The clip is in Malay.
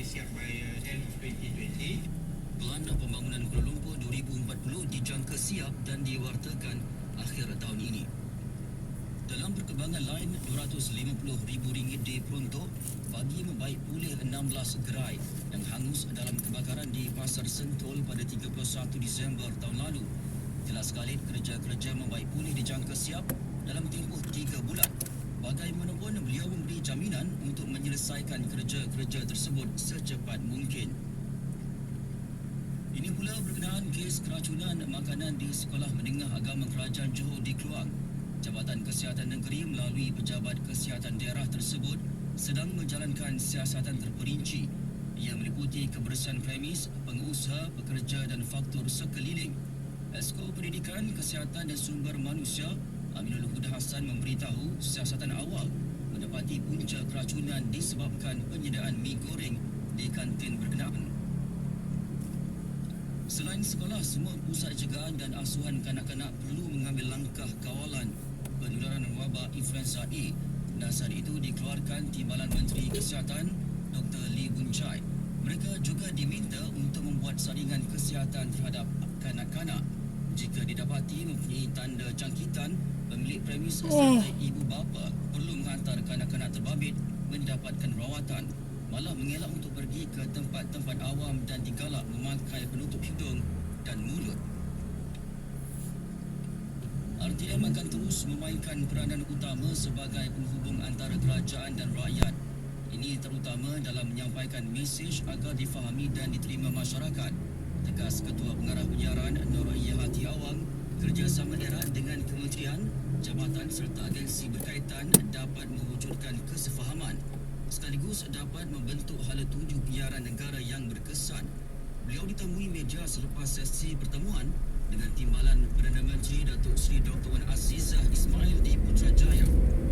siap by end of 2020. Pelan pembangunan Kuala Lumpur 2040 dijangka siap dan diwartakan akhir tahun ini. Dalam perkembangan lain, RM250,000 diperuntuk bagi membaik pulih 16 gerai yang hangus dalam kebakaran di Pasar Sentul pada 31 Disember tahun lalu. Jelas sekali kerja-kerja membaik pulih dijangka siap dalam tempoh 3 bulan. Bagaimanapun, beliau memberi jaminan untuk menyelesaikan kerja-kerja tersebut secepat mungkin. Ini pula berkenaan kes keracunan makanan di Sekolah Menengah Agama Kerajaan Johor di Kluang. Jabatan Kesihatan Negeri melalui Pejabat Kesihatan Daerah tersebut sedang menjalankan siasatan terperinci yang meliputi kebersihan premis, pengusaha, pekerja dan faktor sekeliling. Esko Pendidikan, Kesihatan dan Sumber Manusia Aminul Huda Hassan memberitahu siasatan awal mendapati punca keracunan disebabkan penyediaan mi goreng di kantin berkenaan. Selain sekolah, semua pusat cegahan dan asuhan kanak-kanak perlu mengambil langkah kawalan penularan wabak influenza A. Nasihat itu dikeluarkan Timbalan Menteri Kesihatan Dr. Lee Boon Chye. Mereka juga diminta untuk membuat saringan kesihatan terhadap kanak-kanak. Jika didapati mempunyai tanda jangkitan, pemilik premis serta ibu bapa perlu menghantar kanak-kanak terbabit mendapatkan rawatan. Malah mengelak untuk pergi ke tempat-tempat awam dan digalak memakai penutup hidung dan mulut. RTM akan terus memainkan peranan utama sebagai penghubung antara kerajaan dan rakyat. Ini terutama dalam menyampaikan mesej agar difahami dan diterima masyarakat. Tegas Ketua Pengarah Penyiaran Nur Yahati Awang, kerjasama erat dengan kementerian, jabatan serta agensi berkaitan dapat mewujudkan kesefahaman sekaligus dapat membentuk hala tuju penyiaran negara yang berkesan. Beliau ditemui media selepas sesi pertemuan dengan Timbalan Perdana Menteri Datuk Seri Dr. Wan Azizah Ismail di Putrajaya.